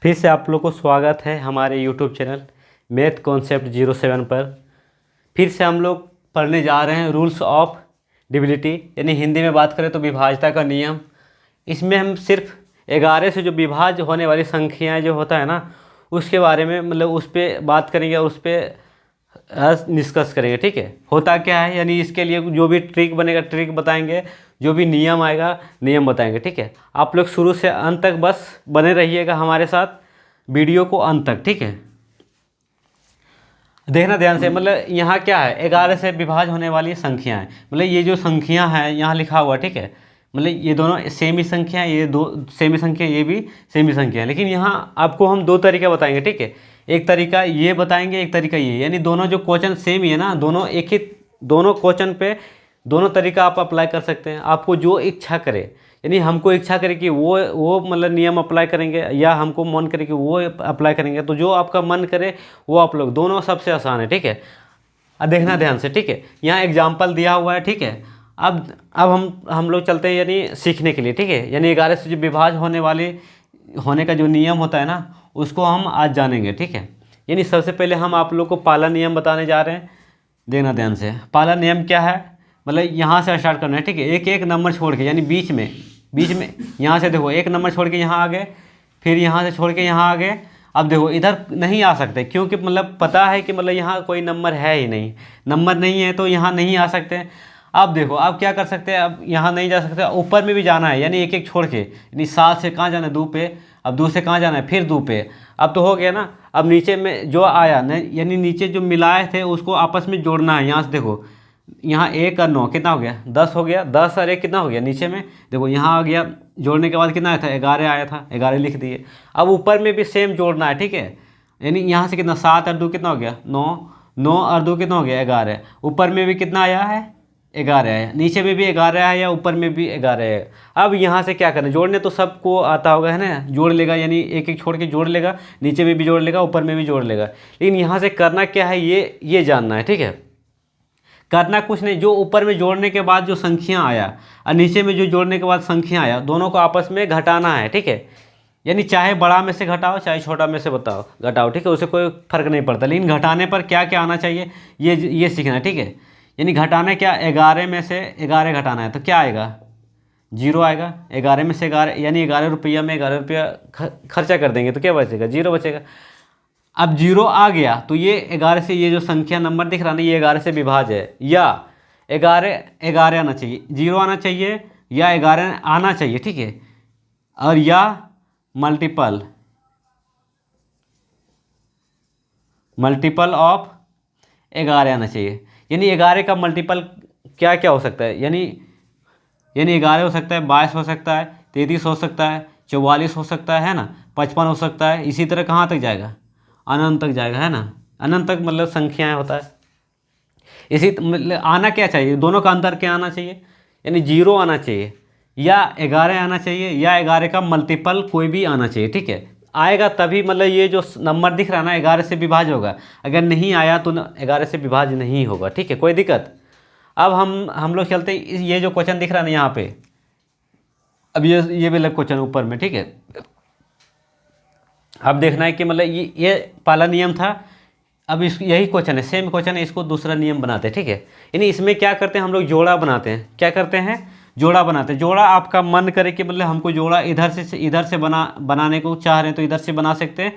फिर से आप लोग को स्वागत है हमारे यूट्यूब चैनल मैथ कॉन्सेप्ट 07 पर। फिर से हम लोग पढ़ने जा रहे हैं रूल्स ऑफ डिविजिबिलिटी, यानी हिंदी में बात करें तो विभाज्यता का नियम। इसमें हम सिर्फ 11 से जो विभाज्य होने वाली संख्याएं जो होता है ना, उसके बारे में मतलब उस पर बात करेंगे और उस पर डिस्कस करेंगे। ठीक है, होता क्या है, यानी इसके लिए जो भी ट्रिक बनेगा ट्रिक बताएंगे, जो भी नियम आएगा नियम बताएंगे। ठीक है, आप लोग शुरू से अंत तक बस बने रहिएगा हमारे साथ, वीडियो को अंत तक। ठीक है, देखना ध्यान से। मतलब यहाँ क्या है, 11 से विभाज्य होने वाली संख्याएं, मतलब ये जो संख्या है यहाँ लिखा हुआ। ठीक है, मतलब ये दोनों सेम ही संख्या है, ये दो सेम ही संख्या, ये भी सेम ही संख्या है, लेकिन यहाँ आपको हम दो तरीका बताएंगे। ठीक है, एक तरीका ये बताएंगे, एक तरीका ये, यानी दोनों जो क्वेश्चन सेम ही है ना, दोनों एक ही, दोनों क्वेश्चन पे दोनों तरीका आप अप्लाई कर सकते हैं। आपको जो इच्छा करे, यानी हमको इच्छा करे कि वो मतलब नियम अप्लाई करेंगे, या हमको मन करे कि वो अप्लाई करेंगे, तो जो आपका मन करे वो आप लोग, दोनों सबसे आसान है। ठीक है, अब देखना ध्यान से। ठीक है, यहाँ एग्जाम्पल दिया हुआ है। ठीक है, अब हम लोग चलते हैं यानी सीखने के लिए। ठीक है, यानी 11 से जो विभाज्य होने का जो नियम होता है ना, उसको हम आज जानेंगे। ठीक है, यानी सबसे पहले हम आप लोग को पहला नियम बताने जा रहे हैं, देखना ध्यान से। पहला नियम क्या है, मतलब यहाँ से स्टार्ट करना है। ठीक है, एक एक नंबर छोड़ के, यानी बीच में यहाँ से देखो, एक नंबर छोड़ के यहाँ आ गए, फिर यहाँ से छोड़ के यहाँ आ गए। अब देखो इधर नहीं आ सकते, क्योंकि मतलब पता है कि मतलब यहाँ कोई नंबर है ही नहीं, नंबर नहीं है तो यहाँ नहीं आ सकते। अब देखो अब क्या कर सकते हैं, अब यहाँ नहीं जा सकते, ऊपर में भी जाना है, यानी एक एक छोड़ के, यानी 7 से कहाँ जाना है, 2 पे, अब 2 से कहाँ जाना है, फिर 2 पे। अब तो हो गया ना। अब नीचे में जो आया न, यानी नीचे जो मिलाए थे उसको आपस में जोड़ना है। यहाँ से देखो, यहाँ 1 और 9 कितना हो गया, 10 हो गया, 10 और 1 कितना हो गया, नीचे में देखो यहाँ आ गया, जोड़ने के बाद कितना आया था, 11 आया था, 11 लिख दिए। अब ऊपर में भी सेम जोड़ना है। ठीक है, यानी यहाँ से कितना, 7 और 2 कितना हो गया, 9, 9 और 2 कितना हो गया, 11। ऊपर में भी कितना आया है, 11 है, नीचे में भी 11 है, या ऊपर में भी 11 है। अब यहाँ से क्या करना, जोड़ने तो सबको आता होगा है ना, जोड़ लेगा, यानी एक एक छोड़ के जोड़ लेगा, नीचे में भी जोड़ लेगा, ऊपर में भी जोड़ लेगा। लेकिन यहाँ से करना क्या है, ये जानना है। ठीक है, करना कुछ नहीं, जो ऊपर में जोड़ने के बाद जो संख्या आया और नीचे में जो जोड़ने के बाद संख्या आया, दोनों को आपस में घटाना है। ठीक है, यानी चाहे बड़ा में से घटाओ चाहे छोटा में से घटाओ। ठीक है, उससे कोई फर्क नहीं पड़ता, लेकिन घटाने पर क्या क्या आना चाहिए ये सीखना है। ठीक है, यानी घटाना क्या, 11 में से 11 घटाना है तो क्या आएगा, 0 आएगा। 11 में से 11, यानी 11 रुपया में 11 रुपया खर्चा कर देंगे तो क्या बचेगा, 0 बचेगा। अब 0 आ गया तो ये 11 से, ये जो संख्या नंबर दिख रहा है ना, ये 11 से विभाज्य है, या 11 आना चाहिए, 0 आना चाहिए, या 11 आना चाहिए। ठीक है, और या मल्टीपल ऑफ 11 आना चाहिए। यानी 11 का मल्टीपल क्या क्या हो सकता है, यानी 11 हो सकता है, 22 हो सकता है, 33 हो सकता है, 44 हो सकता है ना, 55 हो सकता है। इसी तरह कहाँ तक जाएगा, अनंत तक जाएगा, है ना। अनंत तक मतलब संख्याएं होता है। इसी मतलब आना क्या चाहिए, दोनों का अंतर क्या आना चाहिए, यानी 0 आना चाहिए, या 11 आना चाहिए, या 11 का मल्टीपल कोई भी आना चाहिए। ठीक है, आएगा तभी मतलब ये जो नंबर दिख रहा है ना 11 से विभाज्य होगा, अगर नहीं आया तो 11 से विभाज्य नहीं होगा। ठीक है, कोई दिक्कत। अब हम लोग चलते, ये जो क्वेश्चन दिख रहा है ना यहाँ पे, अब ये भी लग क्वेश्चन ऊपर में। ठीक है, अब देखना है कि मतलब ये पहला नियम था। अब इस यही क्वेश्चन है, सेम क्वेश्चन है, इसको दूसरा नियम बनाते हैं। ठीक है, यानी इसमें क्या करते हैं हम लोग, जोड़ा बनाते हैं। क्या करते हैं, जोड़ा बनाते हैं। जोड़ा आपका मन करे कि मतलब हमको जोड़ा इधर से बनाने को चाह रहे हैं तो इधर से बना सकते हैं,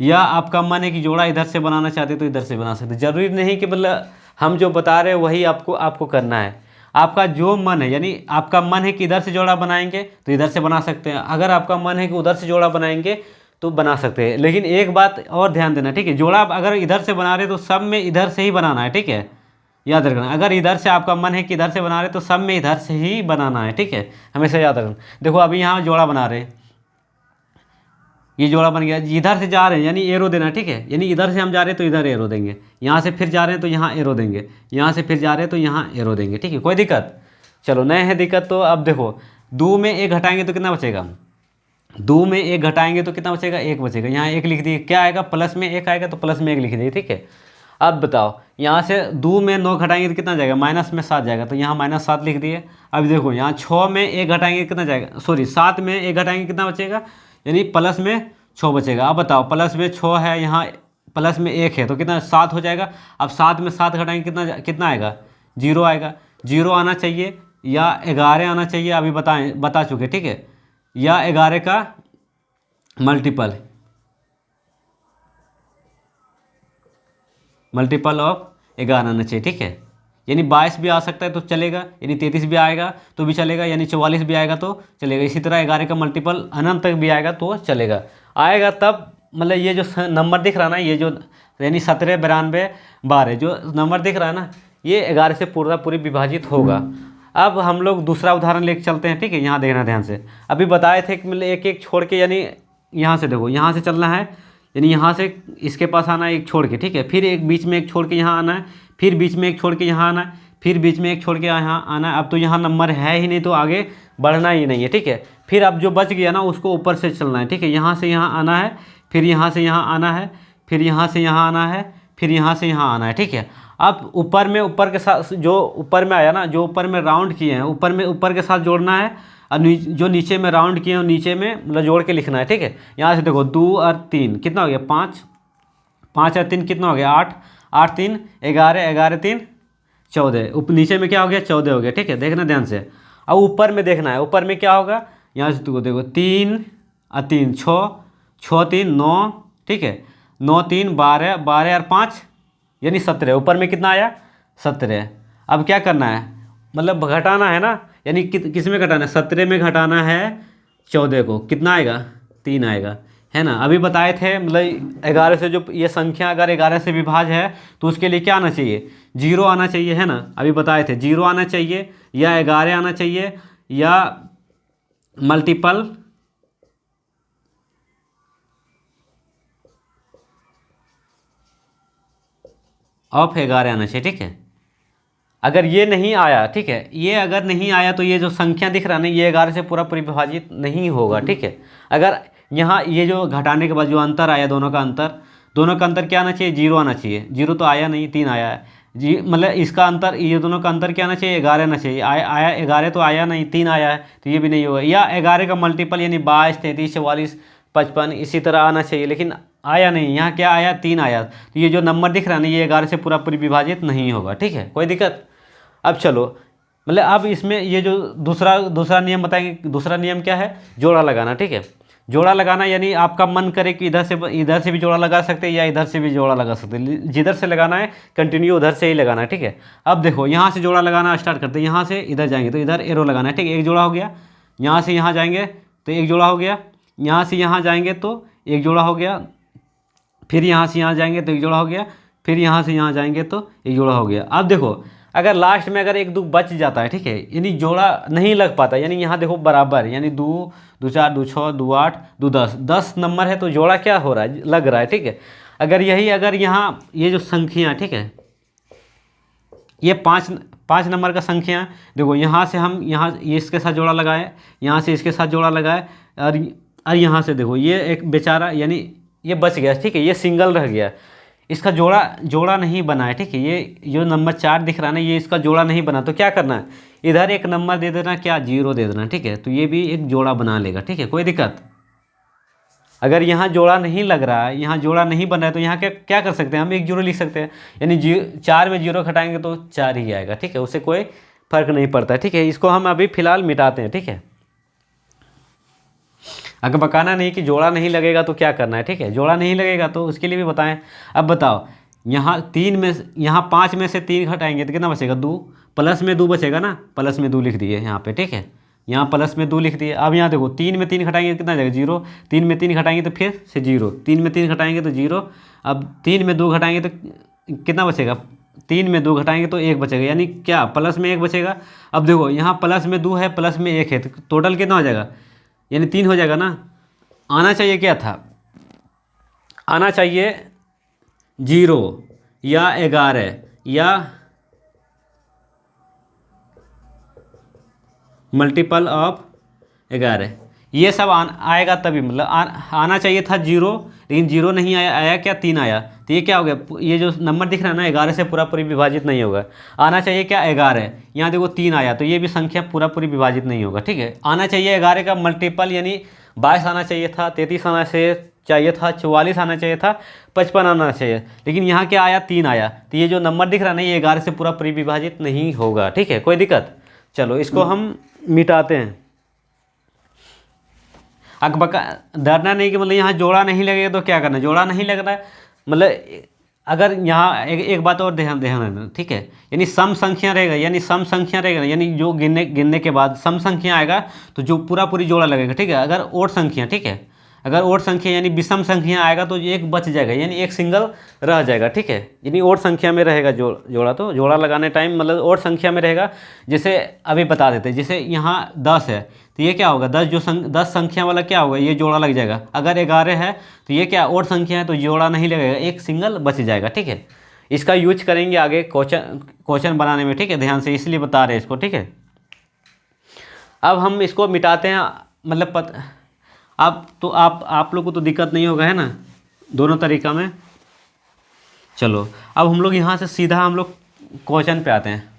या आपका मन है कि जोड़ा इधर से बनाना चाहते हैं तो इधर से बना सकते हैं। जरूरी नहीं कि मतलब हम जो बता रहे हैं वही आपको करना है। आपका जो मन है, यानी आपका मन है कि इधर से जोड़ा बनाएंगे तो इधर से बना सकते हैं, अगर आपका मन है कि उधर से जोड़ा बनाएंगे तो बना सकते हैं। लेकिन एक बात और ध्यान देना, ठीक है, जोड़ा अगर इधर से बना रहे तो सब में इधर से ही बनाना है। ठीक है, याद रखना, अगर इधर से आपका मन है कि इधर से बना रहे तो सब में इधर से ही बनाना है। ठीक है, हमेशा याद रखना। देखो अभी यहाँ जोड़ा बना रहे हैं, ये जोड़ा बन गया, इधर से जा रहे हैं यानी एरो देना। ठीक है, यानी इधर से हम जा रहे हैं तो इधर एरो देंगे, यहाँ से फिर जा रहे हैं तो यहाँ एरो देंगे, यहाँ से फिर जा रहे हैं तो यहाँ एरो देंगे। ठीक है, कोई दिक्कत, चलो नए है दिक्कत। तो अब देखो 2 में 1 घटाएंगे तो कितना बचेगा, 2 में 1 घटाएंगे तो कितना बचेगा, 1 बचेगा। यहाँ 1 लिख दिए, क्या आएगा, प्लस में 1 आएगा तो प्लस में 1 लिख दिए। ठीक है, अब बताओ यहाँ से 2 में 9 घटाएंगे तो कितना जाएगा, माइनस में 7 जाएगा, तो यहाँ -7 लिख दिए। अब देखो यहाँ 6 में 1 घटाएंगे कितना जाएगा, सॉरी 7 में 1 घटाएंगे कितना बचेगा, यानी प्लस में छः बचेगा। अब बताओ प्लस में 6 है, यहाँ प्लस में 1 है तो कितना 7 हो जाएगा। अब 7 में 7 घटाएंगे कितना कितना आएगा, 0 आएगा। 0 आना चाहिए या 11 आना चाहिए, अभी बता चुके, ठीक है। या 11 का मल्टीपल ऑफ 11 आना चाहिए, ठीक है। यानी 22 भी आ सकता है तो चलेगा, यानी 33 भी आएगा तो भी चलेगा, यानी 44 भी आएगा तो चलेगा। इसी तरह 11 का मल्टीपल अनंत तक भी आएगा तो चलेगा। आएगा तब मतलब ये जो नंबर दिख रहा है ना, ये जो यानी 17, 92, 12 जो नंबर दिख रहा है ना, ये 11 से पूरी विभाजित होगा। अब हम लोग दूसरा उदाहरण लेके चलते हैं, ठीक है। यहाँ देखना ध्यान से, अभी बताए थे कि मतलब एक एक छोड़ के, यानी यहाँ से देखो, यहाँ से चलना है, यानी यहाँ से इसके पास आना है एक छोड़ के, ठीक है। फिर एक बीच में एक छोड़ के यहाँ आना है, फिर बीच में एक छोड़ के यहाँ आना है, फिर बीच में एक छोड़ के यहाँ आना है। अब तो यहाँ नंबर है ही नहीं तो आगे बढ़ना ही नहीं है, ठीक है। फिर अब जो बच गया ना उसको ऊपर से चलना है, ठीक है। यहाँ से यहाँ आना है, फिर यहाँ से यहाँ आना है, फिर यहाँ से यहाँ आना है, फिर यहाँ से यहाँ आना है, ठीक है। अब ऊपर के साथ जो ऊपर में आया ना, जो ऊपर में राउंड किए हैं ऊपर के साथ जोड़ना है, और जो नीचे में राउंड किए हैं नीचे में मतलब जोड़ के लिखना है, ठीक है। यहाँ से देखो 2 और 3 कितना हो गया 5, 5 और 3 कितना हो गया 8, 8 3 11, 11 3 14, नीचे में क्या हो गया 14 हो गया, ठीक है। देखना ध्यान से। अब ऊपर में देखना है, ऊपर में क्या होगा, यहाँ से देखो 3 और 3 6, 6 3 9, ठीक है। 9 3 12, 12 और 5 यानी 17, ऊपर में कितना आया 17। अब क्या करना है, मतलब घटाना है ना, यानी किस में घटाना है, 17 में घटाना है 14 को, कितना आएगा 3 आएगा, है ना। अभी बताए थे मतलब 11 से जो ये संख्या अगर 11 से विभाज्य है तो उसके लिए क्या आना चाहिए, 0 आना चाहिए, है ना। अभी बताए थे 0 आना चाहिए या 11 आना चाहिए या मल्टीपल ऑफ 11 आना चाहिए, ठीक है। अगर ये नहीं आया, ठीक है, ये अगर नहीं आया तो ये जो संख्या दिख रहा है ना, ये 11 से पूरी विभाजित नहीं होगा, ठीक है। अगर यहाँ ये जो घटाने के बाद जो अंतर आया, दोनों का अंतर क्या आना चाहिए, 0 आना चाहिए। 0 तो आया नहीं, 3 आया है जी, मतलब इसका अंतर, ये दोनों का अंतर क्या आना चाहिए, 11 आना चाहिए। आया 11 तो आया नहीं, 3 आया है तो ये भी नहीं होगा। या 11 का मल्टीपल यानी 22, 33, 44, 55 इसी तरह आना चाहिए, लेकिन आया नहीं। यहाँ क्या आया 3 आया, तो ये जो नंबर दिख रहा है ना, ये 11 से पूरी विभाजित नहीं होगा, ठीक है। कोई दिक्कत। अब चलो, मतलब अब इसमें ये जो दूसरा नियम बताएंगे। दूसरा नियम क्या है, जोड़ा लगाना, ठीक है। जोड़ा लगाना यानी आपका मन करे कि इधर से भी जोड़ा लगा सकते हैं या इधर से भी जोड़ा लगा सकते हैं, जिधर से लगाना है कंटिन्यू उधर से ही लगाना है, ठीक है। अब देखो यहाँ से जोड़ा लगाना स्टार्ट करते हैं, यहाँ से इधर जाएंगे तो इधर एरो लगाना है, ठीक है। एक जोड़ा हो गया, यहाँ से यहाँ जाएंगे तो एक जोड़ा हो गया, यहाँ से यहाँ जाएंगे तो एक जोड़ा हो गया, फिर यहाँ से यहाँ जाएंगे तो एक जोड़ा हो गया, फिर यहाँ से यहाँ जाएंगे तो एक जोड़ा हो गया। अब देखो अगर लास्ट में अगर 1 2 बच जाता है, ठीक है, यानी जोड़ा नहीं लग पाता, यानी यहाँ देखो बराबर, यानी 2 2 4 2 6 2 8 2 10 नंबर है तो जोड़ा क्या हो रहा है, लग रहा है, ठीक है। अगर यहाँ ये जो संख्या, ठीक है, ये 5 नंबर का संख्या है। देखो यहाँ से हम यहाँ ये इसके साथ जोड़ा लगाए, यहाँ से इसके साथ जोड़ा लगाए, और यहाँ से देखो ये एक बेचारा यानी ये बच गया, ठीक है, ये सिंगल रह गया, इसका जोड़ा नहीं बना है, ठीक है। ये जो नंबर 4 दिख रहा है ना, ये इसका जोड़ा नहीं बना, तो क्या करना है, इधर एक नंबर दे देना, क्या 0 दे देना, ठीक है। तो ये भी एक जोड़ा बना लेगा, ठीक है, कोई दिक्कत। अगर यहाँ जोड़ा नहीं लग रहा है, यहाँ जोड़ा नहीं बन रहा है तो यहाँ क्या कर सकते हैं, हम 1 0 लिख सकते हैं, यानी 4 में 0 घटाएंगे तो 4 ही आएगा, ठीक है, उससे कोई फर्क नहीं पड़ता, ठीक है। इसको हम अभी फिलहाल मिटाते हैं, ठीक है। अगर बताना नहीं कि जोड़ा नहीं लगेगा तो क्या करना है, ठीक है। जोड़ा नहीं लगेगा तो उसके लिए भी बताएं। अब बताओ यहाँ 5 में से 3 घटाएंगे तो कितना बचेगा, 2, प्लस में 2 बचेगा ना, प्लस में 2 लिख दिए यहाँ पे, ठीक है, यहाँ प्लस में 2 लिख दिए। अब यहाँ देखो 3 में 3 घटाएंगे तो कितना जाएगा, 0, 3 में 3 घटाएंगे तो फिर से 0, 3 में 3 घटाएंगे तो 0, अब 3 में 2 घटाएंगे तो कितना बचेगा, 3 में 2 घटाएंगे तो 1 बचेगा, यानी क्या प्लस में 1 बचेगा। अब देखो यहाँ प्लस में 2 है, प्लस में 1 है, तो टोटल कितना हो जाएगा, यानी 3 हो जाएगा ना। आना चाहिए क्या था, आना चाहिए 0 या 11 या मल्टीपल ऑफ 11, ये सब आएगा तभी, मतलब आना चाहिए था 0, लेकिन 0 नहीं आया क्या 3 आया, तो ये क्या हो गया, ये जो नंबर दिख रहा है ना 11 से पूरी विभाजित नहीं होगा। आना चाहिए क्या 11, यहाँ देखो 3 आया तो ये भी संख्या पूरी विभाजित नहीं होगा, ठीक है। आना चाहिए 11 का मल्टीपल यानी 22 आना चाहिए था, 33 आना चाहिए, चाहिए था, 44 आना चाहिए था, 55 आना चाहिए, लेकिन यहाँ क्या आया, 3 आया। तो ये जो नंबर दिख रहा है ना, ये 11 से पूरा परिविभाजित नहीं होगा। ठीक है, कोई दिक्कत? चलो इसको हम मिटाते हैं। अकबका डरना नहीं कि मतलब यहाँ जोड़ा नहीं लगेगा तो क्या करना, जोड़ा नहीं लग रहा है मतलब अगर यहाँ एक बात और ध्यान ध्यान रखना, ठीक है। यानी सम संख्या रहेगा, यानी सम संख्या रहेगा, यानी जो गिनने के बाद सम संख्या आएगा तो जो पूरा पूरी जोड़ा लगेगा। ठीक है, अगर ओड संख्या, ठीक है, अगर ओड संख्या यानी विषम संख्या आएगा तो एक बच जाएगा, यानी एक सिंगल रह जाएगा। ठीक है, यानी ओड संख्या में रहेगा जोड़ा, तो जोड़ा लगाने टाइम मतलब ओड संख्या में रहेगा। जैसे अभी बता देते हैं, जैसे यहाँ 10 है तो ये क्या होगा, 10 संख्या वाला क्या होगा, ये जोड़ा लग जाएगा। अगर 11 है तो ये क्या ओड संख्या है तो जोड़ा नहीं लगेगा, एक सिंगल बच जाएगा। ठीक है, इसका यूज करेंगे आगे क्वेश्चन बनाने में। ठीक है, ध्यान से इसलिए बता रहे हैं इसको। ठीक है, अब हम इसको मिटाते हैं, मतलब अब तो आप लोग को तो दिक्कत नहीं होगा, है ना, दोनों तरीका में। चलो अब हम लोग यहाँ से सीधा हम लोग क्वेश्चन पे आते हैं।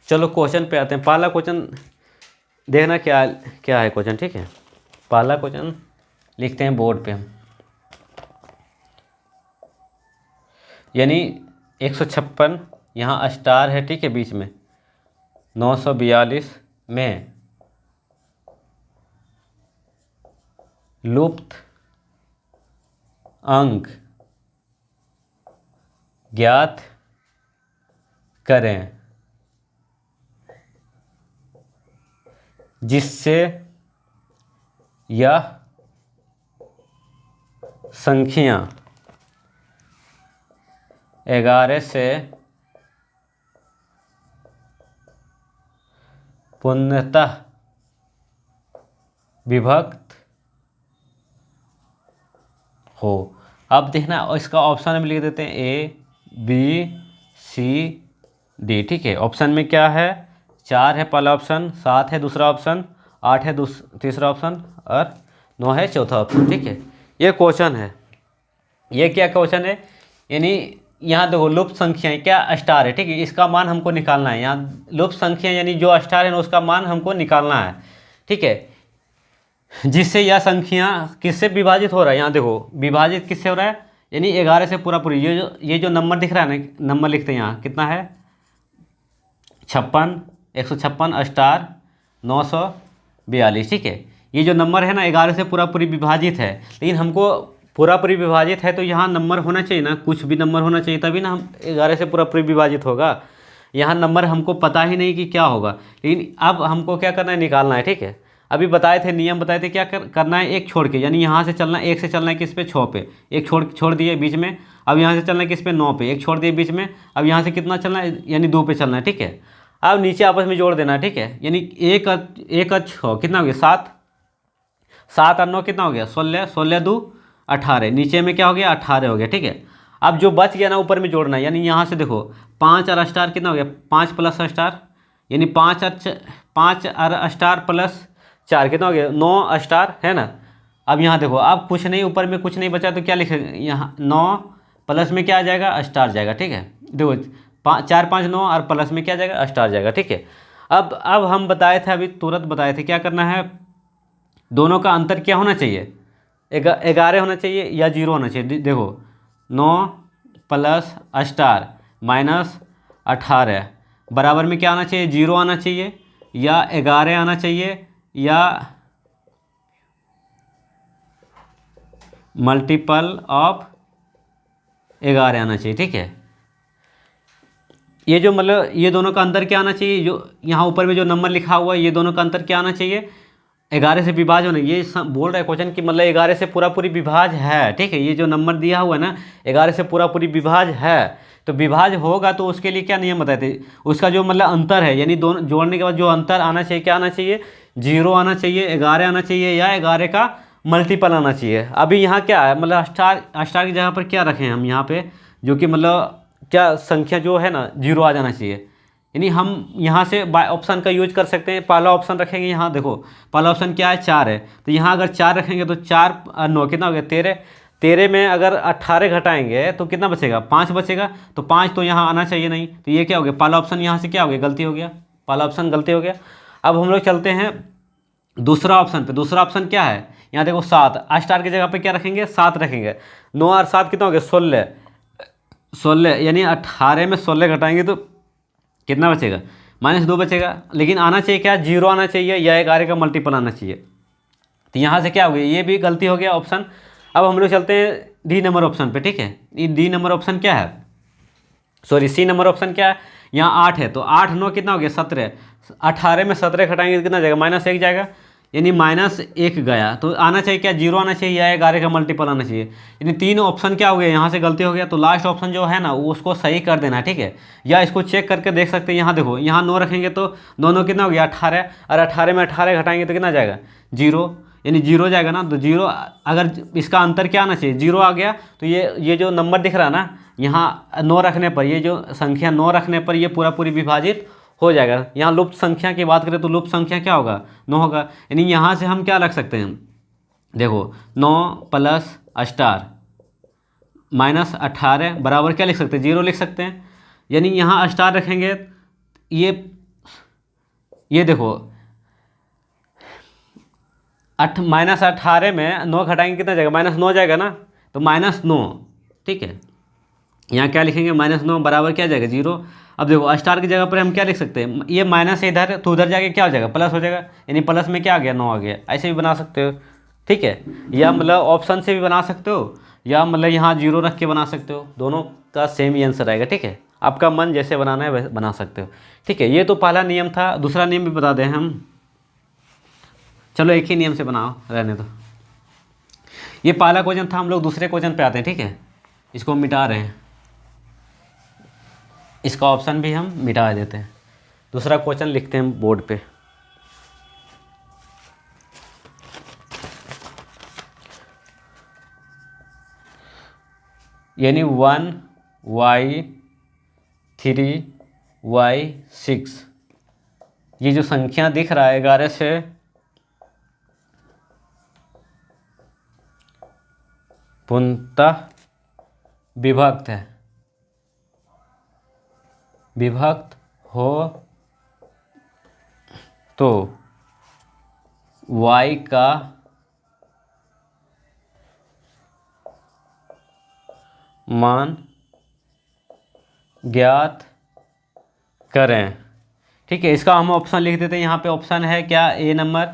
चलो क्वेश्चन पे आते हैं। पहला क्वेश्चन देखना क्या क्या है क्वेश्चन। ठीक है, पहला क्वेश्चन लिखते हैं बोर्ड पे हम। यानी 156 यहाँ स्टार है, ठीक है, बीच में 942 में लुप्त अंक ज्ञात करें जिससे यह संख्या 11 से पूर्णतः विभक्त हो। अब देखना, और इसका ऑप्शन में लिख देते हैं A B C D। ठीक है, ऑप्शन में क्या है, 4 है पहला ऑप्शन, 7 है दूसरा ऑप्शन, 8 है तीसरा ऑप्शन और 9 है चौथा ऑप्शन। ठीक है, ये क्वेश्चन है। ये क्या क्वेश्चन है, यानी यहाँ देखो लुप्त संख्या क्या स्टार है, ठीक है, इसका मान हमको निकालना है। यहाँ लुप्त संख्या यानी जो स्टार है ना उसका मान हमको निकालना है। ठीक है, जिससे यह संख्या किससे विभाजित हो रहा है, यहाँ देखो विभाजित किससे हो रहा है, यानी 11 से पूरा पूरी। ये जो नंबर दिख रहा है ना, नंबर लिखते हैं यहाँ कितना है, 56, 156 स्टार 942। ठीक है, ये जो नंबर है ना 11 से पूरा पूरी विभाजित है, लेकिन हमको पूरा पूरी विभाजित है तो यहाँ नंबर होना चाहिए ना, कुछ भी नंबर होना चाहिए, तभी ना हम 11 से पूरा पूरी विभाजित होगा। यहाँ नंबर हमको पता ही नहीं कि क्या होगा, लेकिन अब हमको क्या करना है, निकालना है। ठीक है, अभी बताए थे, नियम बताए थे क्या करना है, एक छोड़ के, यानी यहाँ से चलना, एक से चलना है किस पे, 6 पे, एक छोड़ दिए बीच में। अब यहाँ से चलना है किस पे, 9 पे, एक छोड़ दिए बीच में। अब यहाँ से कितना चलना है, यानी 2 पे चलना है। ठीक है, अब नीचे आपस में जोड़ देना है। ठीक है, यानी एक और 6 कितना हो गया, 7, 7 और 9 कितना हो गया, 16, 16 2 18, नीचे में क्या हो गया, 18 हो गया। ठीक है, अब जो बच गया ना ऊपर में जोड़ना है, यानी यहाँ से देखो 5 और स्टार कितना हो गया, 5 प्लस स्टार, यानी 5 और स्टार प्लस 4 कितना हो गया, 9 स्टार, है ना। अब यहाँ देखो, अब कुछ नहीं, ऊपर में कुछ नहीं बचा तो क्या लिखेंगे, यहाँ 9 प्लस में क्या आ जाएगा, स्टार जाएगा। ठीक है, देखो 4 5 9 और प्लस में क्या जाएगा, स्टार जाएगा। ठीक है, अब हम बताए थे, अभी तुरंत बताए थे क्या करना है, दोनों का अंतर क्या होना चाहिए, 11 होना चाहिए या 0 होना चाहिए। देखो 9 प्लस स्टार माइनस 18 बराबर में क्या आना चाहिए, 0 आना चाहिए या 11 आना चाहिए या मल्टीपल ऑफ 11 आना चाहिए। ठीक है, ये जो मतलब ये दोनों का अंतर क्या आना चाहिए, जो यहाँ ऊपर में जो नंबर लिखा हुआ है ये दोनों का अंतर क्या आना चाहिए, 11 से विभाज्य होना। ये बोल रहा है क्वेश्चन कि मतलब 11 से पूरा पूरी विभाज्य है। ठीक है, ये जो नंबर दिया हुआ है ना 11 से पूरा पूरी विभाज्य है, तो विभाज्य होगा तो उसके लिए क्या नियम बताए थे, उसका जो मतलब अंतर है, यानी दोनों जोड़ने के बाद जो अंतर आना चाहिए, क्या आना चाहिए, 0 आना चाहिए, 11 आना चाहिए या 11 का मल्टीपल आना चाहिए। अभी यहाँ क्या है, मतलब स्टार की जगह पर क्या रखें हम यहाँ पे, जो कि मतलब क्या संख्या जो है ना 0 आ जाना चाहिए, यानी हम यहाँ से बाय ऑप्शन का यूज कर सकते हैं। पहला ऑप्शन रखेंगे, यहाँ देखो पहला ऑप्शन क्या है, 4 है, तो यहाँ अगर 4 रखेंगे तो 4 और 9 कितना हो गया, 13, 13 में अगर 18 घटाएंगे तो कितना बचेगा, 5 बचेगा। तो 5 तो यहाँ आना चाहिए नहीं, तो ये क्या हो गया, पहला ऑप्शन यहाँ से क्या हो गया, गलती हो गया, पहला ऑप्शन गलती हो गया। अब हम लोग चलते हैं दूसरा ऑप्शन पे। दूसरा ऑप्शन क्या है, यहाँ देखो 7, स्टार की जगह पे क्या रखेंगे, 7 रखेंगे। 9 और 7 कितना हो गया, 16। 16 यानी 18 में 16 घटाएंगे तो कितना बचेगा, -2 बचेगा। लेकिन आना चाहिए क्या, 0 आना चाहिए या 11 का मल्टीपल आना चाहिए। तो यहाँ से क्या हो गया, ये भी गलती हो गया ऑप्शन। अब हम लोग चलते हैं डी नंबर ऑप्शन पे, ठीक है। ये डी नंबर ऑप्शन क्या है, सॉरी सी नंबर ऑप्शन क्या है, यहाँ 8 है, तो 8 9 कितना हो गया, 17। 18 में 17 घटाएंगे तो कितना जाएगा, -1 जाएगा, यानी -1 गया। तो आना चाहिए क्या, 0 आना चाहिए या 11 का मल्टीपल आना चाहिए। यानी 3 ऑप्शन क्या हो गया, यहाँ से गलती हो गया। तो लास्ट ऑप्शन जो है ना वो उसको सही कर देना है, ठीक है। या इसको चेक करके देख सकते हैं, यहाँ देखो, यहाँ 9 रखेंगे तो 9 कितना हो गया, 18। और 18 में 18 घटाएंगे तो कितना जाएगा, 0, यानी 0 जाएगा ना। तो 0, अगर इसका अंतर क्या आना चाहिए, 0 आ गया। तो ये जो नंबर दिख रहा है ना, यहाँ 9 रखने पर, ये जो संख्या 9 रखने पर ये पूरा पूरी विभाजित हो जाएगा। यहाँ लुप्त संख्या की बात करें तो लुप्त संख्या क्या होगा, 9 होगा। यानी यहाँ से हम क्या रख सकते हैं, देखो 9 प्लस स्टार -18 बराबर क्या लिख सकते हैं, 0 लिख सकते हैं। यानी यहाँ स्टार रखेंगे, ये देखो -18 में 9 घटाएंगे कितना जाएगा, -9 जाएगा ना। तो -9, ठीक है। यहाँ क्या लिखेंगे, -9 बराबर क्या जाएगा, 0। अब देखो स्टार की जगह पर हम क्या लिख सकते हैं, ये माइनस है इधर, तो उधर जाके क्या हो जाएगा, प्लस हो जाएगा। यानी प्लस में क्या आ गया, 9 आ गया। ऐसे भी बना सकते हो, ठीक है। या मतलब ऑप्शन से भी बना सकते हो, या मतलब यहाँ 0 रख के बना सकते हो। दोनों का सेम ही आंसर आएगा, ठीक है। आपका मन जैसे बनाना है वैसे बना सकते हो, ठीक है। ये तो पहला नियम था। दूसरा नियम भी बता दें हम, चलो एक ही नियम से बनाओ, रहने दो। ये पहला क्वेश्चन था, हम लोग दूसरे क्वेश्चन पे आते हैं, ठीक है। इसको मिटा रहे हैं, इसका ऑप्शन भी हम मिटा देते हैं। दूसरा क्वेश्चन लिखते हैं बोर्ड पे। यानी 1y3y6, ये जो संख्या दिख रहा है 11 से पूर्णतः विभक्त है, विभक्त हो तो y का मान ज्ञात करें, ठीक है। इसका हम ऑप्शन लिख देते हैं। यहाँ पे ऑप्शन है क्या, A number,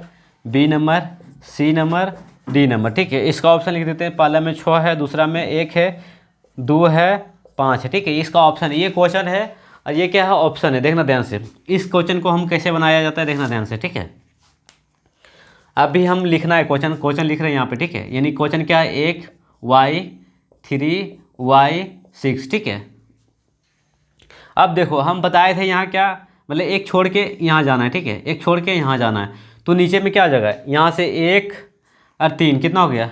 B number, C number, D number, ठीक है। इसका ऑप्शन लिख देते हैं। पहला में 6 है, दूसरा में 1 है, 2 है, 5 है, ठीक है। इसका ऑप्शन, ये क्वेश्चन है और ये क्या है, ऑप्शन है। देखना ध्यान से, इस क्वेश्चन को हम कैसे बनाया जाता है, देखना ध्यान से, ठीक है। अभी हम लिखना है क्वेश्चन लिख रहे हैं यहाँ पे, ठीक है। यानी क्वेश्चन क्या है, 1y3y6, ठीक है। अब देखो हम बताए थे यहाँ क्या, मतलब एक छोड़ के यहाँ जाना है, ठीक है। एक छोड़ के यहाँ जाना है, तो नीचे में क्या हो जाएगा, यहाँ से 1 और 3 कितना हो गया,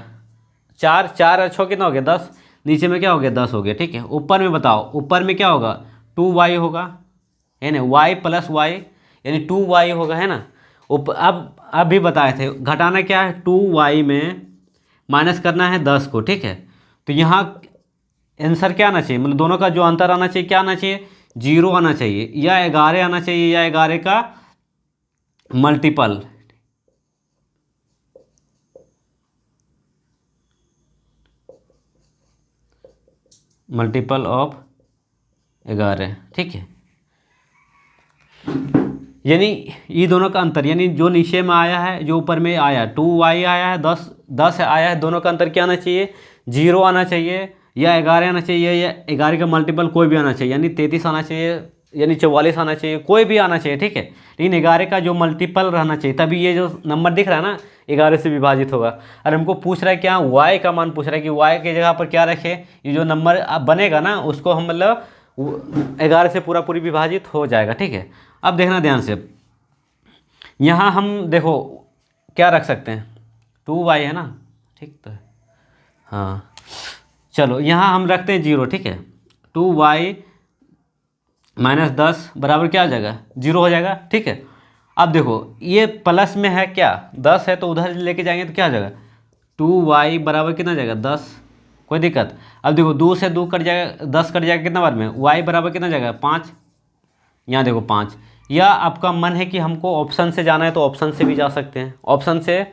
4, 4 और 6 कितना हो गया, 10। नीचे में क्या हो गया, 10 हो गया, ठीक है। ऊपर में बताओ, ऊपर में क्या होगा, 2y होगा, है ना, y + y यानी 2y होगा, है ना। अब भी बताए थे, घटाना क्या है, 2y में माइनस करना है 10 को, ठीक है। तो यहाँ आंसर क्या आना चाहिए, मतलब दोनों का जो अंतर आना चाहिए, क्या आना चाहिए, 0 आना चाहिए, या 11 आना चाहिए, या 11 का मल्टीपल, ऑफ 11, ठीक है। यानी ये दोनों का अंतर, यानी जो नीचे में आया है, जो ऊपर में आया 2y आया है, 10 आया है, दोनों का अंतर क्या आना चाहिए, 0 आना चाहिए, या 11 आना चाहिए, या 11 का मल्टीपल कोई भी आना चाहिए, यानी 33 आना चाहिए, यानी 44 आना चाहिए, कोई भी आना चाहिए, ठीक है। लेकिन 11 का जो मल्टीपल रहना चाहिए, तभी ये जो नंबर दिख रहा है ना 11 से विभाजित होगा। और हमको पूछ रहा है क्या, y का मान पूछ रहा है कि y की जगह पर क्या रखे, ये जो नंबर बनेगा ना उसको हम मतलब 11 से पूरा पूरी विभाजित हो जाएगा, ठीक है। अब देखना ध्यान से, यहाँ हम देखो क्या रख सकते हैं, 2y है ना, ठीक। तो हाँ चलो यहाँ हम रखते हैं 0, ठीक है। 2y - 10 बराबर क्या हो जाएगा, 0 हो जाएगा, ठीक है। अब देखो ये प्लस में है क्या, 10 है, तो उधर लेके जाएंगे तो क्या हो जाएगा, 2y बराबर कितना हो जाएगा, 10, कोई दिक्कत। अब देखो 2 से 2 कट जाएगा, 10 कट जाएगा कितना बार में, y बराबर कितना जाएगा 5, यहाँ देखो 5। या आपका मन है कि हमको ऑप्शन से जाना है तो ऑप्शन से भी जा सकते हैं, ऑप्शन से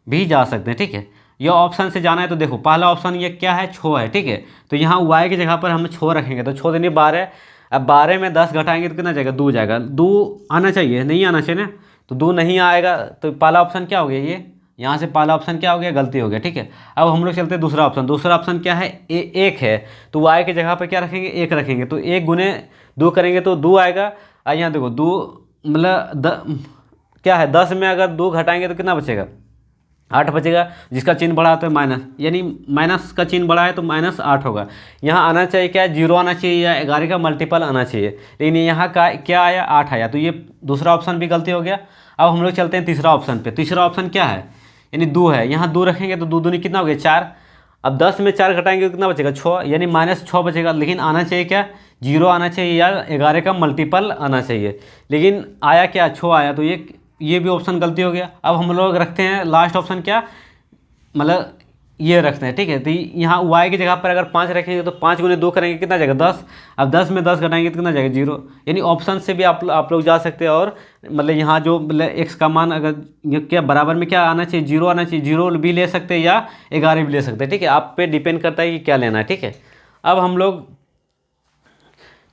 भी जा सकते हैं, ठीक है। या ऑप्शन से जाना है तो देखो पहला ऑप्शन ये क्या है, 6 है, ठीक है। तो यहाँ y की जगह पर हम 6 रखेंगे तो 6 दूनी 12। अब 12 में 10 घटाएंगे तो कितना जाएगा, 2 जाएगा। 2 आना चाहिए, नहीं आना चाहिए ना, तो 2 नहीं आएगा तो पहला ऑप्शन क्या हो गया, ये यहाँ से पहला ऑप्शन क्या हो गया, गलती हो गया, ठीक है। अब हम लोग चलते हैं दूसरा ऑप्शन। दूसरा ऑप्शन क्या है, 1 है, तो y की जगह पर क्या रखेंगे, 1 रखेंगे, तो 1 गुने 2 करेंगे तो 2 आएगा। यहाँ देखो 2 मतलब क्या है, 10 में अगर 2 घटाएंगे तो कितना बचेगा, 8 बचेगा, जिसका चिन्ह बढ़ा तो माइनस, यानी माइनस का चिन्ह बढ़ा है तो -8 होगा। यहाँ आना चाहिए क्या, 0 आना चाहिए या 11 का मल्टीपल आना चाहिए, लेकिन यहाँ का क्या आया, 8 आया, तो ये दूसरा ऑप्शन भी गलती हो गया। अब हम लोग चलते हैं तीसरा ऑप्शन पे। तीसरा ऑप्शन क्या है, यानी 2 है, यहाँ 2 रखेंगे तो 2 दूनी कितना हो गया 4। अब 10 में 4 घटाएंगे तो कितना बचेगा, 6, यानी -6 बचेगा, लेकिन आना चाहिए क्या, 0 आना चाहिए या 11 का मल्टीपल आना चाहिए, लेकिन आया क्या, 6 आया, तो ये भी ऑप्शन गलती हो गया। अब हम लोग रखते हैं लास्ट ऑप्शन क्या, मतलब ये रखते हैं, ठीक है। तो यहाँ y की जगह पर अगर 5 रखेंगे तो 5 गुने 2 करेंगे कितना जाएगा, 10। अब 10 में 10 घटाएंगे तो कितना जाएगा, 0। यानी ऑप्शन से भी आप लोग जा सकते हैं, और मतलब यहाँ जो मतलब x का मान अगर ये क्या बराबर में क्या आना चाहिए, 0 आना चाहिए, 0 भी ले सकते हैं या 11 भी ले सकते हैं, ठीक है। आप पे डिपेंड करता है कि क्या लेना है, ठीक है। अब हम लोग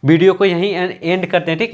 वीडियो को यहीं एंड करते हैं, ठीक है।